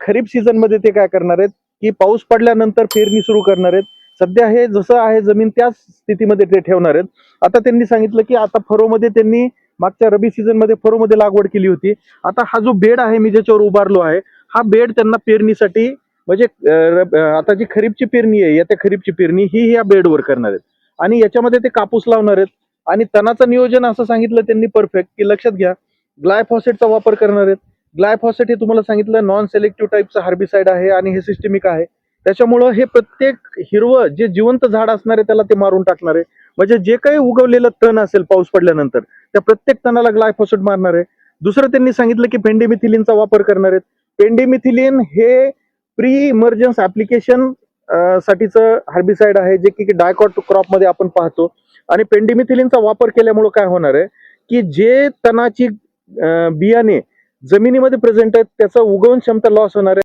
खरीप season मध्ये ते काय करणार आहेत की पाऊस पडल्यानंतर पेरणी सुरू करणार आहेत. सध्या हे जसं आहे जमीन त्याच स्थितीमध्ये ते ठेवणार आहेत. आता त्यांनी सांगितलं की आता फरोमध्ये त्यांनी मागच्या रबी सीझन मध्ये फरोमध्ये लागवड केली होती. आता हा जो बेड आहे मी ज्याच्यावर उभारलो आहे, हा बेड त्यांना पेरणीसाठी म्हणजे आता जी खरीपची पेरणी आहे, त्या खरीपची पेरणी ही या बेडवर करणार आहेत आणि याच्यामध्ये ते कापूस लावणार आहेत. आणि तणाचं नियोजन असं सांगितलं त्यांनी परफेक्ट की लक्षात घ्या, ग्लायफॉसेटचा वापर करणार आहेत. ग्लायफॉसेट हे तुम्हाला सांगितलं नॉन सिलेक्टिव्ह टाईपचं हार्बिसाइड आहे आणि हे सिस्टमिक आहे. त्याच्यामुळं हे प्रत्येक हिरवं जे जिवंत झाड असणार आहे त्याला ते मारून टाकणार आहे. म्हणजे जे काही उगवलेलं तण असेल पाऊस पडल्यानंतर त्या प्रत्येक तणाला ग्लायफॉसेट मारणार आहे. दुसरं त्यांनी सांगितलं की पेंडिमिथिलिनचा वापर करणार आहेत. पेंडिमिथिलिन हे प्री इमर्जन्स ऍप्लिकेशन साठीचं हार्बिसाइड आहे, जे की डायकॉट क्रॉप मध्ये आपण पाहतो. आणि पेंडिमिथिलिनचा वापर केल्यामुळे काय होणार आहे की जे तणाची बियाणे जमिनीमध्ये प्रेझेंट आहेत त्याचा उगवण क्षमता लॉस होणार आहे.